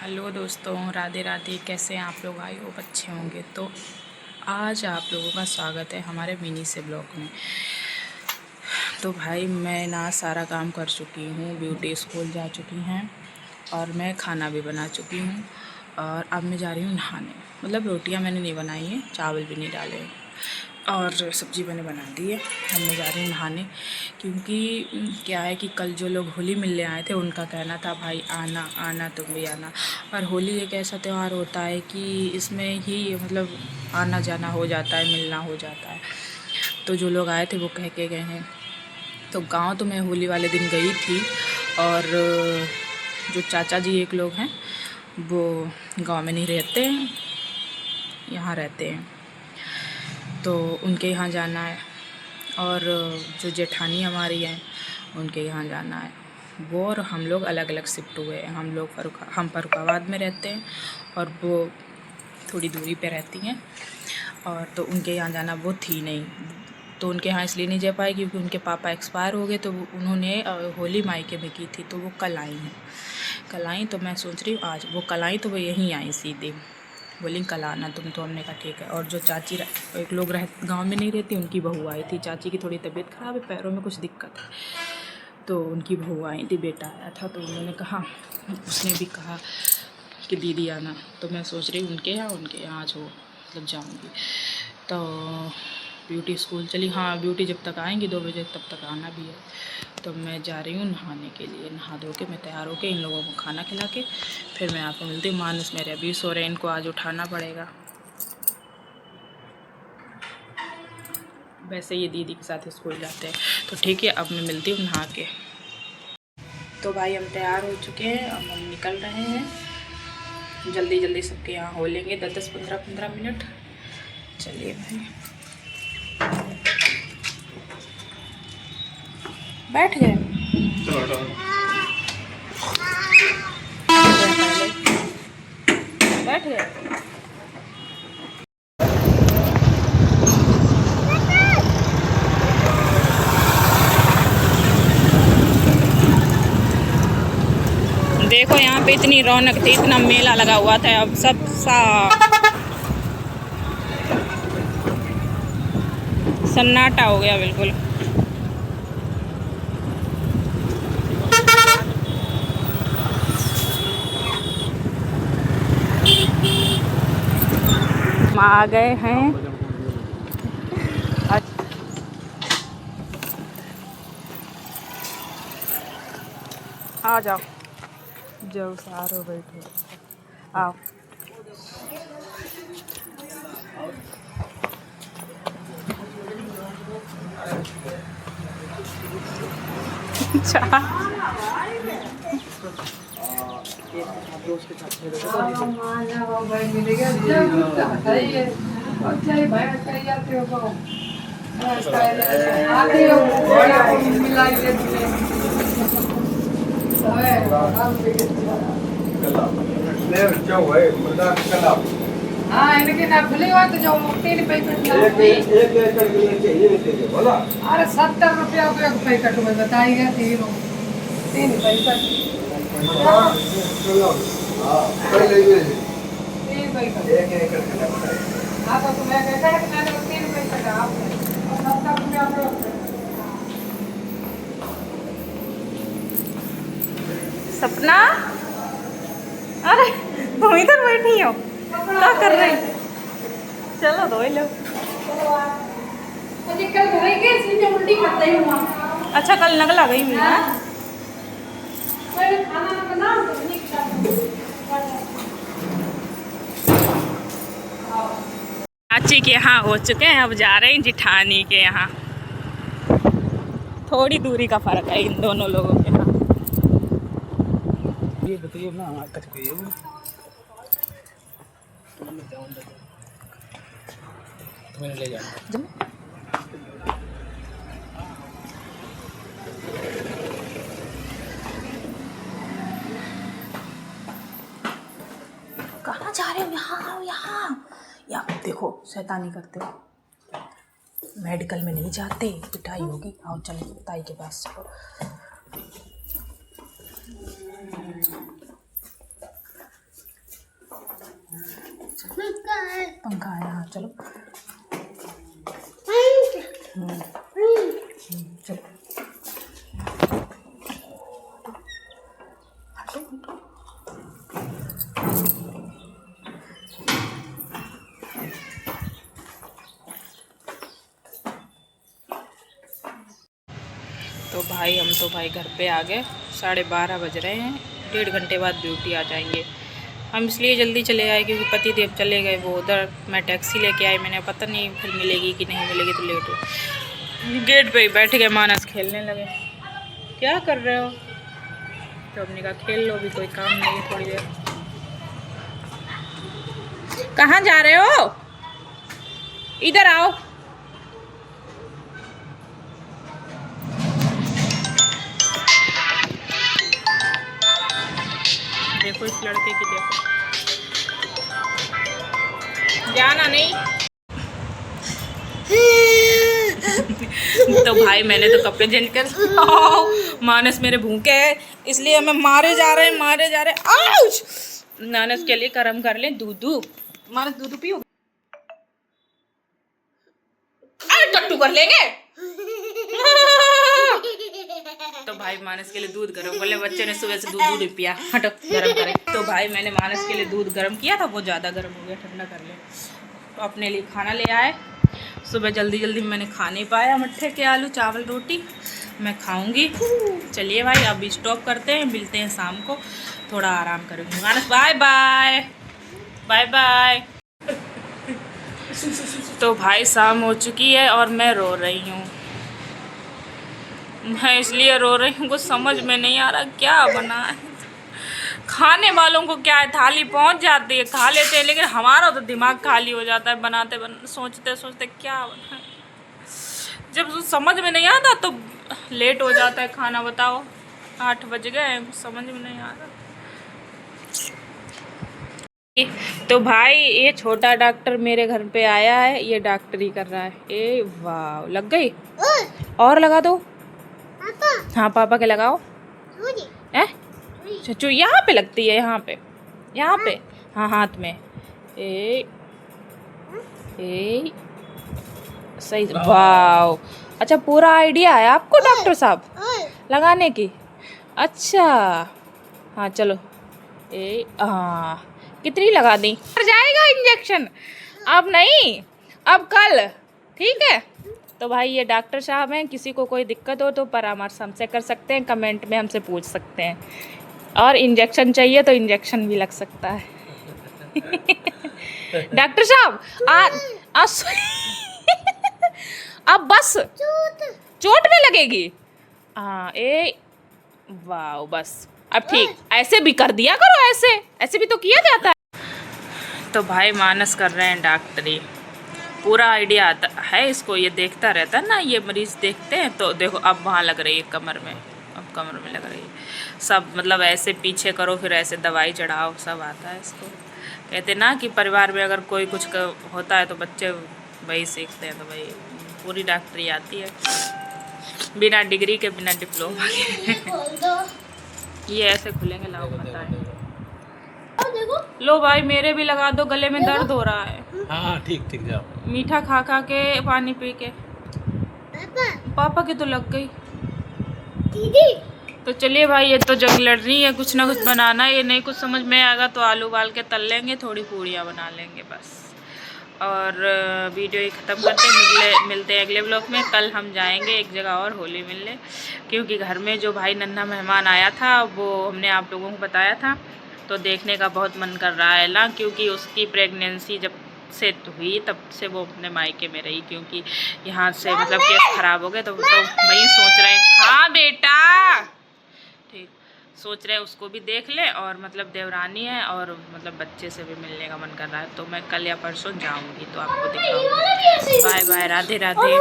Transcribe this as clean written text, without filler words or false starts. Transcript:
Hello दोस्तों, राधे राधे। कैसे हैं आप लोग? आई होप अच्छे होंगे। तो आज आप लोगों का स्वागत है हमारे मिनी से ब्लॉग में। तो भाई मैं ना सारा काम कर चुकी हूँ, ब्यूटी स्कूल जा चुकी हैं और मैं खाना भी बना चुकी हूँ। और अब मैं जा रही हूँ नहाने। मतलब रोटियाँ मैंने नहीं बनाई हैं, चावल भी नहीं डाले और सब्ज़ी मैंने बना दी है। अब मैं जा रही हूँ नहाने, क्योंकि क्या है कि कल जो लोग होली मिलने आए थे उनका कहना था भाई आना आना, तुम भी आना। और होली एक ऐसा त्यौहार होता है कि इसमें ही मतलब आना जाना हो जाता है, मिलना हो जाता है। तो जो लोग आए थे वो कह के गए हैं। तो गांव तो मैं होली वाले दिन गई थी, और जो चाचा जी एक लोग हैं वो गांव में नहीं रहते हैं, यहाँ रहते हैं, तो उनके यहाँ जाना है। और जो जेठानी हमारी हैं उनके यहाँ जाना है। वो और हम लोग अलग अलग शिफ्ट हुए हैं। हम फर्रुखाबाद में रहते हैं और वो थोड़ी दूरी पे रहती हैं। और तो उनके यहाँ जाना वो थी नहीं, तो उनके यहाँ इसलिए नहीं जा पाए क्योंकि उनके पापा एक्सपायर हो गए। तो उन्होंने होली मायके में की थी, तो वो कल आई हैं। कल आई तो मैं सोच रही हूँ आज वो कल आई तो वो यहीं आई सीधे, बोली कल आना तुम। तो हमने कहा ठीक है। और जो चाची एक लोग गांव में नहीं रहती, उनकी बहू आई थी। चाची की थोड़ी तबीयत ख़राब है, पैरों में कुछ दिक्कत है, तो उनकी बहू आई थी, बेटा आया था। तो उन्होंने कहा, उसने भी कहा कि दीदी आना। तो मैं सोच रही हूँ उनके यहाँ आज हो मतलब जाऊँगी। तो ब्यूटी स्कूल चली। हाँ, ब्यूटी जब तक आएंगी 2 बजे तब तक आना भी है। तो मैं जा रही हूँ नहाने के लिए। नहा धो के मैं तैयार होके इन लोगों को खाना खिला के फिर मैं आपको मिलती हूँ। मानस मेरे अभी सो रहे हैं, इनको आज उठाना पड़ेगा। वैसे ये दीदी के साथ स्कूल जाते हैं। तो ठीक है, अब मैं मिलती हूँ नहा के। तो भाई हम तैयार हो चुके हैं, अब हम निकल रहे हैं। जल्दी जल्दी सबके यहाँ हो लेंगे 10-10, 15-15 मिनट। चलिए भाई, बैठ गए। बैठ गए। देखो यहाँ पे इतनी रौनक थी, इतना मेला लगा हुआ था, अब सब सन्नाटा हो गया बिल्कुल। हम आ गए हैं। आ जाओ, जाओ सारो बैठो, आओ। हाँ, इनके ना खुले हुआ तो जो 3 पैकेट बोला। अरे 70 रुपया को एक पैकेट में बताइएगा, 3 पैकेट। 3 पैकेट। हाँ तो तुम्हें कहता है कि मैंने 3 पैकेट आप 70 रुपया को। सपना, अरे तुम इधर बैठी हो, क्या कर रही? चलो दो लो। अच्छा, कल नगला गई हुई है। चाची के यहाँ हो चुके हैं, अब जा रहे हैं जिठानी के यहाँ। थोड़ी दूरी का फर्क है इन दोनों लोगों के यहाँ। ये बताइए ना, ले जाना। कहाँ जा रहे हो? यहाँ आओ, यहाँ देखो, शैतानी करते हो। मेडिकल में नहीं जाते, पिटाई होगी। आओ चलो ताई के पास चलो। चलो चलो। तो भाई हम तो भाई घर पे आ गए, 12:30 बज रहे हैं। 1.5 घंटे बाद ड्यूटी आ जाएंगे। हम इसलिए जल्दी चले आए क्योंकि पति देव चले गए वो उधर। मैं टैक्सी लेके आई, मैंने पता नहीं फिर मिलेगी कि नहीं मिलेगी, तो लेट हो। गेट पे ही बैठ गए, मानस खेलने लगे। क्या कर रहे हो? तो हमने कहा खेल लो, भी कोई काम नहीं है, थोड़ी देर। कहाँ जा रहे हो? इधर आओ। देखो इस लड़के की, देखो, जाना नहीं। तो भाई मैंने तो कपड़े चेंज कर, मानस मेरे भूखे है इसलिए हमें मारे जा रहे हैं। आउच! मानस के लिए गरम कर ले दूध। मानस दूध पियो, टट्टू कर लेंगे। तो भाई मानस के लिए दूध गरम कर ले, बच्चे ने सुबह से दूध पिया, हटो गरम करे। तो भाई मैंने मानस के लिए दूध गरम किया था, वो ज़्यादा गरम हो गया, ठंडा कर ले। तो अपने लिए खाना ले आए। सुबह जल्दी मैंने खा नहीं पाया, मट्ठे के आलू चावल रोटी मैं खाऊंगी। चलिए भाई अभी स्टॉप करते हैं, मिलते हैं शाम को, थोड़ा आराम करूँगी। मानस बाय बाय बाय बाय। तो भाई शाम हो चुकी है और मैं रो रही हूँ। मैं इसलिए रो रही हूँ, कुछ समझ में नहीं आ रहा क्या बना है। खाने वालों को क्या है, थाली पहुँच जाती है, खा लेते हैं, लेकिन हमारा तो दिमाग खाली हो जाता है सोचते सोचते क्या बना है। जब समझ में नहीं आता तो लेट हो जाता है खाना। बताओ 8 बज गए, समझ में नहीं आ रहा। तो भाई ये छोटा डॉक्टर मेरे घर पे आया है, ये डॉक्टरी कर रहा है। ए वाह, लग गई। और लगा दो। हाँ पापा के लगाओ। चचू यहाँ पे लगती है, यहाँ पे हाँ हाथ में। ए सही। वाह, अच्छा पूरा आइडिया है आपको डॉक्टर साहब लगाने की। अच्छा हाँ चलो। हाँ कितनी लगा दी? कर जाएगा इंजेक्शन? अब नहीं, अब कल, ठीक है। तो भाई ये डॉक्टर साहब हैं, किसी को कोई दिक्कत हो तो परामर्श हमसे कर सकते हैं, कमेंट में हमसे पूछ सकते हैं। और इंजेक्शन चाहिए तो इंजेक्शन भी लग सकता है। डॉक्टर साहब अब बस चोट में लगेगी। हाँ वाह बस अब ठीक, ऐसे भी कर दिया करो, ऐसे भी तो किया जाता है। तो भाई मानस कर रहे हैं डॉक्टरी, पूरा आइडिया आता है इसको, ये देखता रहता है ना, ये मरीज देखते हैं। तो देखो अब वहाँ लग रही है कमर में, अब कमर में लग रही है सब, मतलब ऐसे पीछे करो फिर ऐसे दवाई चढ़ाओ, सब आता है इसको। कहते ना कि परिवार में अगर कोई कुछ होता है तो बच्चे वही सीखते हैं। तो भाई पूरी डॉक्टरी आती है, बिना डिग्री के, बिना डिप्लोमा के। ये ऐसे खुलेंगे, लाओ बताएं। लो भाई मेरे भी लगा दो, गले में दर्द हो रहा है। हाँ ठीक जाओ। मीठा खा के, पानी पी के। पापा की तो लग गई दीदी। तो चलिए भाई ये तो जंग लड़ रही है, कुछ ना कुछ बनाना है। ये नहीं कुछ समझ में आएगा तो आलू उबाल के तल लेंगे, थोड़ी पूड़ियाँ बना लेंगे बस। और वीडियो ही ख़त्म करते हैं, मिलते हैं अगले ब्लॉग में। कल हम जाएंगे एक जगह और होली मिलने, क्योंकि घर में जो भाई नन्हा मेहमान आया था वो हमने आप लोगों को बताया था, तो देखने का बहुत मन कर रहा है ना, क्योंकि उसकी प्रेगनेंसी जब से हुई तब से वो अपने मायके में रही, क्योंकि यहाँ से मतलब केस ख़राब हो गए। तो वही सोच रहे हैं। हाँ बेटा ठीक, सोच रहे हैं उसको भी देख ले, और मतलब देवरानी है और मतलब बच्चे से भी मिलने का मन कर रहा है। तो मैं कल या परसों जाऊंगी तो आपको दिखाऊंगी। Bye bye, Radhe Radhe.